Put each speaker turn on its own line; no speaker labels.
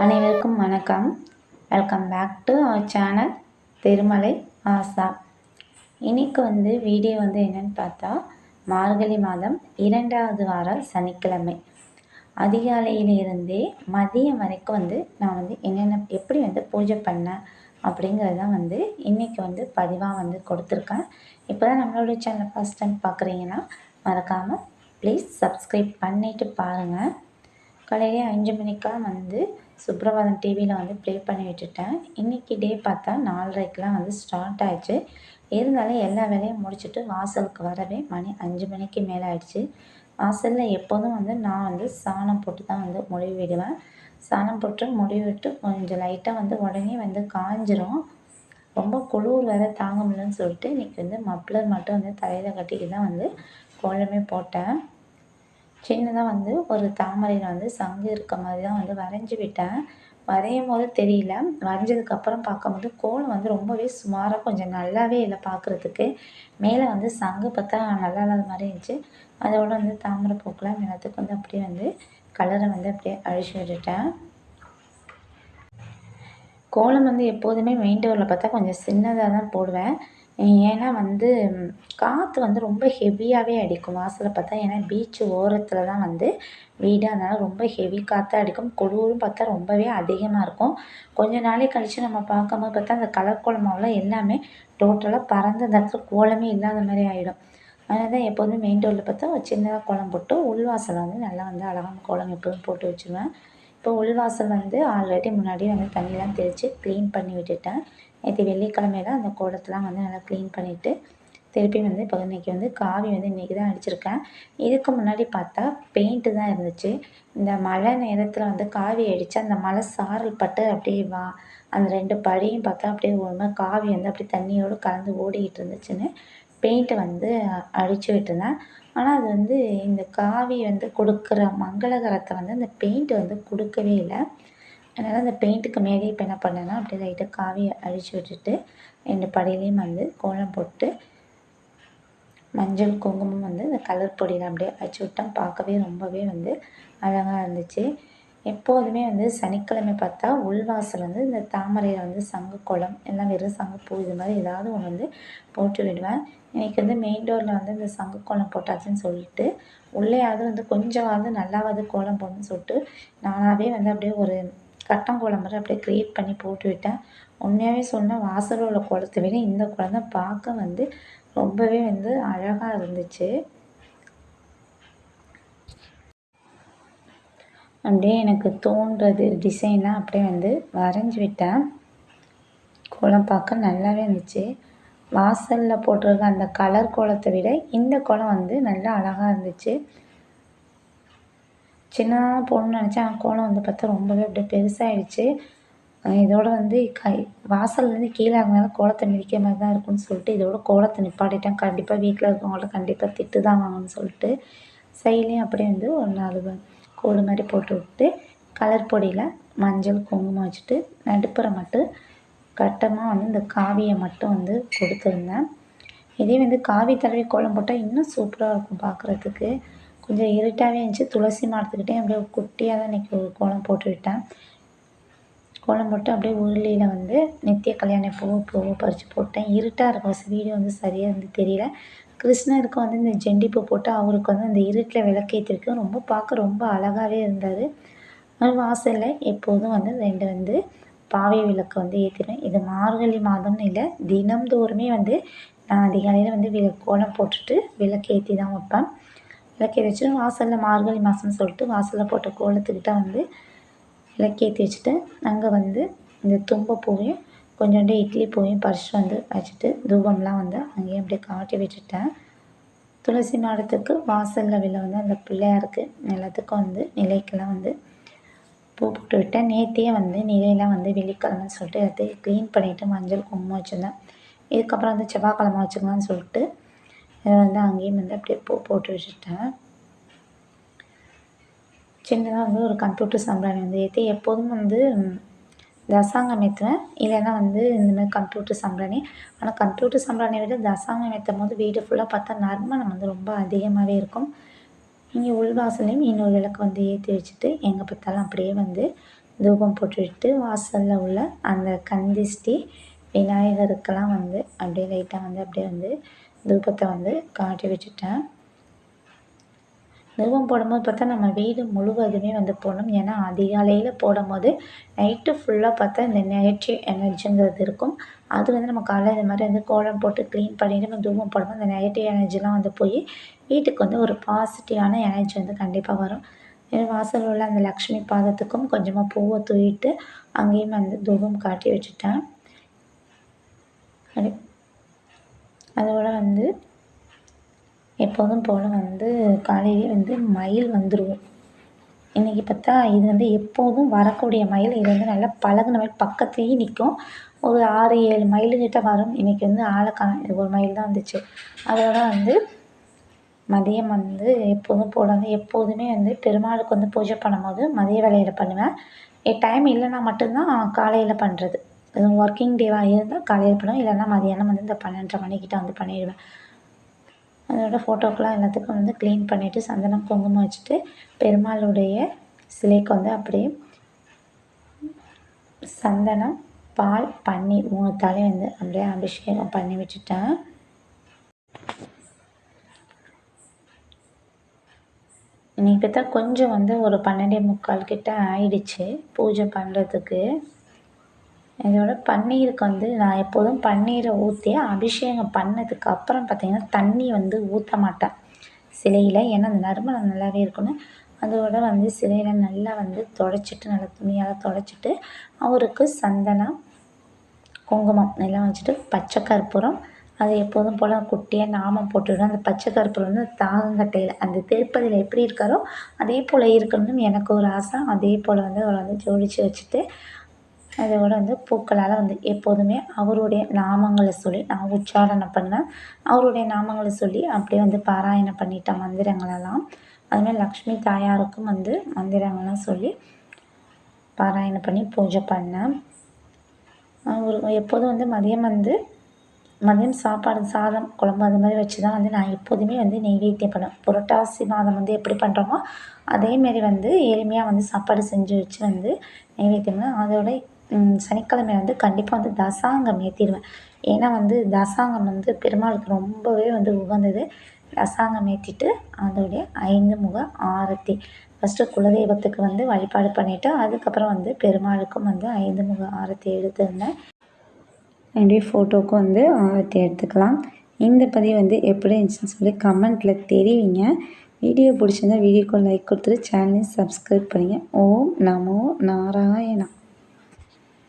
அனைவருக்கும் வணக்கம். Welcome back to our channel Thirumalai Asha. இன்றைக்கி வீடியோ என்னென்னு பார்த்தா, மார்கழி மாதம் 2வது வார சனிக்கிழமை அதிகாலையிலிருந்தே மதியம் வரைக்கும் நான் என்னென்ன எப்படி பூஜை பண்ணேன் அப்படிங்கிறதான் இன்றைக்கி பதிவாக கொடுத்துருக்கேன். இப்போ தான் நம்மளோட சேனல் ஃபஸ்ட் டைம் பார்க்குறீங்கன்னா மறக்காமல் ப்ளீஸ் சப்ஸ்கிரைப் பண்ணிவிட்டு பாருங்கள். காலையிலே 5 மணிக்கெலாம் சுப்ரபாதம் டிவியில் ப்ளே பண்ணி விட்டுட்டேன். இன்றைக்கி டே பார்த்தா 4:30க்கெலாம் ஸ்டார்ட் ஆகிடுச்சு. இருந்தாலும் எல்லா வேலையும் முடிச்சுட்டு வாசலுக்கு வரவே மணி 5 மணிக்கு மேலே ஆயிடுச்சு. வாசலில் எப்போதும் நான் சாணம் போட்டு தான் மொழுவி விடுவேன். சாணம் போட்டு மொழுவி விட்டு கொஞ்சம் லைட்டாக உடனே காஞ்சிரும். ரொம்ப குளிர் வேறு தாங்க முடியலன்னு சொல்லிட்டு இன்றைக்கி மப்ளர் மட்டும் தலையில் கட்டிட்டு தான் கோலமே போட்டேன். சின்னதாக ஒரு தாமரையில் சங்கு இருக்க மாதிரி தான் வரைஞ்சி விட்டேன். வரையும் போது தெரியல, வரைஞ்சதுக்கப்புறம் பார்க்கும்போது கோலம் ரொம்பவே சுமாராக கொஞ்சம் நல்லாவே இல்லை பார்க்குறதுக்கு. மேலே சங்கு பார்த்தா நல்லா இல்லாத மாதிரி இருந்துச்சு. அதோட தாமரை பூக்கெலாம் எல்லாத்துக்கும் அப்படியே கலரை அப்படியே அழிச்சு விட்டுட்டேன். கோலம் எப்போதுமே மெயின் டோரில் பார்த்தா கொஞ்சம் சின்னதாக தான் போடுவேன். ஏன்னா காற்று ரொம்ப ஹெவியாகவே அடிக்கும் வாசலில் பார்த்தா. ஏன்னா பீச்சு ஓரத்தில் தான் வீடு, அதனால் ரொம்ப ஹெவி காற்று அடிக்கும். குளிரும் பார்த்தா ரொம்பவே அதிகமாக இருக்கும். கொஞ்சம் நாளைக்கு கழித்து நம்ம பார்க்கும்போது பார்த்தா அந்த கலர் கோலமாவெலாம் எல்லாமே டோட்டலாக பறந்து அந்த இடத்துல கோலமே இல்லாத மாதிரி ஆகிடும். அதனால் தான் எப்போதுமே மெயின் டோரில் பார்த்தா ஒரு சின்னதாக கோலம் போட்டு உள்வாசலை நல்லா அழகான கோலம் எப்போதும் போட்டு வச்சுருவேன். இப்போ உள்வாசல் ஆல்ரெடி முன்னாடியே தண்ணியெலாம் தெளித்து க்ளீன் பண்ணி விட்டுட்டேன். நேற்று வெள்ளிக்கிழமையில அந்த கோலத்தெலாம் நல்லா க்ளீன் பண்ணிவிட்டு திருப்பி இப்போ இன்றைக்கி காவி இன்றைக்கி தான் அடிச்சிருக்கேன். இதுக்கு முன்னாடி பார்த்தா பெயிண்ட்டு தான் இருந்துச்சு. இந்த மழை நேரத்தில் காவி அடித்து அந்த மழை சாரல் பட்டு அப்படியே அந்த 2 படியும் பார்த்தா அப்படியே ஒரு மாதிரி காவி அப்படியே தண்ணியோடு கலந்து ஓடிக்கிட்டு இருந்துச்சுன்னு பெயிண்ட்டை அடித்து விட்டுருந்தேன். ஆனால் அது இந்த காவி கொடுக்குற மங்களகரத்தை அந்த பெயிண்ட்டு கொடுக்கவே இல்லை. அதனால் அந்த பெயிண்ட்டுக்கு மேலே இப்போ என்ன பண்ணேன்னா அப்படியே லைட்டாக காவியை அழிச்சு விட்டுட்டு 2 படியிலையும் கோலம் போட்டு மஞ்சள் குங்குமம் இந்த கலர் பொடியில் அப்படியே அடிச்சு விட்டேன். பார்க்கவே ரொம்பவே அழகாக இருந்துச்சு. எப்போதுமே சனிக்கிழமை பார்த்தா உள்வாசல் இந்த தாமரையில் சங்கு கோலம் எல்லாம் வெறும் சங்குப்பூ இது மாதிரி ஏதாவது ஒன்று போட்டு விடுவேன். இன்றைக்கி மெயின் டோரில் இந்த சங்கு கோலம் போட்டாச்சுன்னு சொல்லிட்டு உள்ளேயாவது கொஞ்சமாவது நல்லாவது கோலம் போடணும்னு சொல்லிட்டு நானாகவே அப்படியே ஒரு கட்டங்கோலம் மாதிரி அப்படியே க்ரியேட் பண்ணி போட்டு விட்டேன். உண்மையாகவே சொன்னால் வாசலில் உள்ள கோலத்தை விட இந்த கோலம் தான் பார்க்க ரொம்பவே அழகாக இருந்துச்சு. அப்படியே எனக்கு தோன்றது டிசைனாக அப்படியே வரைஞ்சி விட்டேன். கோலம் பார்க்க நல்லாவே இருந்துச்சு. வாசலில் போட்டிருக்க அந்த கலர் கோலத்தை விட இந்த கோலம் நல்லா அழகாக இருந்துச்சு. சின்னதாக போடணும்னு நினச்சேன். கோலம் பார்த்தா ரொம்பவே அப்படியே பெருசாகிடுச்சு. இதோட வாசல்லேருந்து கீழே இறங்கினாலும் கோலத்தை மிதிக்கிற மாதிரி தான் இருக்கும்னு சொல்லிட்டு இதோட கோலத்தை நிப்பாட்டிட்டேன். கண்டிப்பாக வீட்டில் இருக்கவங்கள்ட்ட கண்டிப்பாக திட்டு தான் வாங்கணும்னு சொல்லிட்டு சைட்லேயும் அப்படியே ஒரு 4 கோடு மாதிரி போட்டு விட்டு கலர் பொடியில் மஞ்சள் குங்குமம் வச்சுட்டு நடுப்புற மட்டும் கட்டமாக இந்த காவியை மட்டும் கொடுத்துருந்தேன். இதே காவி தடவி கோலம் போட்டால் இன்னும் சூப்பராக இருக்கும் பார்க்குறதுக்கு. கொஞ்சம் இருட்டாகவே இருந்துச்சு. துளசி மரத்துக்கிட்டே அப்படியே குட்டியாக தான் இன்றைக்கி ஒரு கோலம் போட்டு விட்டேன். கோலம் போட்டு அப்படியே உருளியில் நித்திய கல்யாண பூவை பறித்து போட்டேன். இருட்டாக இருக்கும் வீடியோ சரியாக தெரியல. கிருஷ்ணருக்கு இந்த ஜெண்டிப்பூ போட்டு அவருக்கு அந்த இருட்டில் விளக்கேற்றிருக்கு. ரொம்ப பார்க்க ரொம்ப அழகாகவே இருந்தார். வாசலில் எப்போதும் 2 பாவை விளக்கு ஏற்றிடுவேன். இது மார்கழி மாதம்னு இல்லை, தினம்தோறுமே நான் அதிகாலையில் கோலம் போட்டுட்டு விளக்கு ஏற்றி தான் வைப்பேன். விளக்கேற்றி வச்சுட்டு வாசலில் மார்கழி மாதம்னு சொல்லிட்டு வாசலில் போட்ட கோலத்துக்கிட்ட விளக்கேற்றி வச்சுட்டு அங்கே இந்த தும்பப்பூவையும் கொஞ்சோண்டு இட்லி பூவையும் பறிச்சுட்டு வச்சுட்டு தூபம்லாம் அங்கேயே அப்படியே காட்டி விட்டுட்டேன். துளசி மாடத்துக்கு வாசலில் விழ அந்த பிள்ளையாருக்கு எல்லாத்துக்கும் நிலைக்கெல்லாம் பூ போட்டு விட்டேன். நேற்றியே நிலையெல்லாம் வெள்ளிக்கிழமைன்னு சொல்லிட்டு எல்லாத்தையும் க்ளீன் பண்ணிவிட்டு மஞ்சள் குங்குமம் வச்சுருந்தேன். இதுக்கப்புறம் செவ்வாய்க்கிழமை வச்சுக்கலாம்னு சொல்லிட்டு அங்கேயும் அப்படியே பூ போட்டு வச்சுட்டேன். சின்னதாக ஒரு கம்ப்யூட்டர் சாம்பிராணி ஏற்றி எப்போதும் தசாங்கம் ஏற்றுவேன். இல்லைன்னா இந்த மாதிரி கம்ப்யூட்டர் சாம்பிராணி. ஆனால் கம்ப்யூட்டர் சாம்பிராணியை விட தசாங்கம் ஏற்றும் போது வீடு ஃபுல்லாக பார்த்தா நறுமணம் ரொம்ப அதிகமாகவே இருக்கும். இங்கே உள்வாசலையும் இன்னொரு விளக்கு ஏற்றி வச்சுட்டு எங்கே பார்த்தாலும் அப்படியே தூபம் போட்டுவிட்டு வாசலில் உள்ள அந்த கந்திஷ்டி விநாயகருக்கெல்லாம் வந்து அப்படியே லைட்டாக வந்து அப்படியே வந்து தூபத்தை வந்து காட்டி வச்சுட்டேன். தூபம் போடும்போது பார்த்தா நம்ம வீடு முழுவதுமே வந்து போடணும். ஏன்னா அதிகாலையில் போடும்போது நைட்டு ஃபுல்லாக பார்த்தா இந்த நெகட்டிவ் எனர்ஜிங்கிறது இருக்கும். அது வந்து நம்ம காலையில் இது மாதிரி வந்து கோலம் போட்டு க்ளீன் பண்ணிவிட்டு நம்ம தூபம் போடும்போது அந்த நெகட்டிவ் எனர்ஜிலாம் வந்து போய் வீட்டுக்கு வந்து ஒரு பாசிட்டிவான எனர்ஜி வந்து கண்டிப்பாக வரும். வாசலில் உள்ள அந்த லக்ஷ்மி பாதத்துக்கும் கொஞ்சமாக பூவை தூவிட்டு அங்கேயும் வந்து தூபம் காட்டி வச்சுட்டேன். அதோட வந்து எப்போதும் போல் வந்து காலையிலே வந்து மயில் வந்துடும். இன்றைக்கி பார்த்தா இது வந்து எப்போதும் வரக்கூடிய மயில். இது வந்து நல்லா பழகுன மயில், பக்கத்துலேயே நிற்கும். ஒரு 6, 7 மயிலுக்கிட்ட வரும். இன்றைக்கி வந்து ஆளை காணோம், இது ஒரு மயில் தான் வந்துச்சு. அதோட வந்து மதியம் வந்து எப்போதும் போல் வந்து எப்போதுமே வந்து பெருமாளுக்கு வந்து பூஜை பண்ணும்போது மதிய வேளையில் பண்ணுவேன். டைம் இல்லைன்னா மட்டும்தான் காலையில் பண்ணுறது. ஒர்க்கிங் டேவாக இருந்தால் காலையில் பண்ணுவேன், இல்லைன்னா மதியானம் வந்து இந்த 12:30 மணிக்கிட்ட வந்து பண்ணிடுவேன். அதோட ஃபோட்டோக்கெலாம் எல்லாத்துக்கும் வந்து க்ளீன் பண்ணிவிட்டு சந்தனம் குங்குமம் வச்சுட்டு பெருமாளுடைய சிலைக்கு வந்து அப்படியே சந்தனம், பால், பன்னீர் 3 தாலையும் வந்து அப்படியே அபிஷேகம் பண்ணி வச்சுட்டேன். இன்றைக்கி பார்த்தா கொஞ்சம் வந்து ஒரு 12:45 கிட்ட ஆயிடுச்சு பூஜை பண்ணுறதுக்கு. இதோட பன்னீருக்கு வந்து நான் எப்போதும் பன்னீரை ஊற்றி அபிஷேகம் பண்ணதுக்கு அப்புறம் பார்த்திங்கன்னா தண்ணி வந்து ஊற்ற மாட்டேன் சிலையில். ஏன்னா அந்த நறுமணம் நல்லாவே இருக்கணும். அதோட வந்து சிலையில் நல்லா வந்து துடைச்சிட்டு, நல்லா துணியால் துடைச்சிட்டு அவருக்கு சந்தனம், குங்குமம் எல்லாம் வச்சுட்டு பச்சை கற்பூரம், அது எப்போதும் போல் குட்டியாக நாமம் போட்டுவிடும். அந்த பச்சை கற்பூரம் வந்து தாகங்கட்டையில் அந்த திருப்பதியில் எப்படி இருக்காரோ அதே போல் இருக்கணும்னு எனக்கு ஒரு ஆசை. அதே போல் வந்து அவரை வந்து ஜோடித்து வச்சுட்டு அதோட வந்து பூக்களால் வந்து எப்போதுமே அவருடைய நாமங்களை சொல்லி நான் உச்சாரணம் பண்ணுவேன். அவருடைய நாமங்களை சொல்லி அப்படியே வந்து பாராயணம் பண்ணிட்டேன் மந்திரங்களெல்லாம். அதுமாதிரி லக்ஷ்மி தாயாருக்கும் வந்து மந்திரங்கள்லாம் சொல்லி பாராயணம் பண்ணி பூஜை பண்ணேன். ஒரு எப்போதும் வந்து மதியம் சாப்பாடு சாதம் குழம்பு அது மாதிரி வச்சு தான் வந்து நான் எப்போதுமே வந்து நெய்வேத்தியம் பண்ணுவேன். புரட்டாசி மாதம் வந்து எப்படி பண்ணுறோமோ அதேமாரி வந்து எளிமையாக வந்து சாப்பாடு செஞ்சு வச்சு வந்து நெய்வேத்தியம் பண்ணுவேன். அதோட சனிக்கிழமை வந்து கண்டிப்பாக வந்து தசாங்கம் ஏற்றிடுவேன். ஏன்னா வந்து தசாங்கம் வந்து பெருமாளுக்கு ரொம்பவே வந்து உகந்தது. தசாங்கம் ஏற்றிட்டு அதோடைய 5 முக ஆரத்தி ஃபஸ்ட்டு குலதெய்வத்துக்கு வந்து வழிபாடு பண்ணிவிட்டு அதுக்கப்புறம் வந்து பெருமாளுக்கும் வந்து 5 முக ஆரத்தி எடுத்துருந்தேன். என்னுடைய ஃபோட்டோவுக்கும் வந்து ஆரத்தி எடுத்துக்கலாம். இந்த பதிவு வந்து எப்படி இருந்துச்சுன்னு சொல்லி கமெண்ட்டில் தெரிவிங்க. வீடியோ பிடிச்சிருந்தா வீடியோக்கு லைக் கொடுத்துட்டு சேனலையும் சப்ஸ்கிரைப் பண்ணுங்கள். ஓம் நமோ நாராயணா.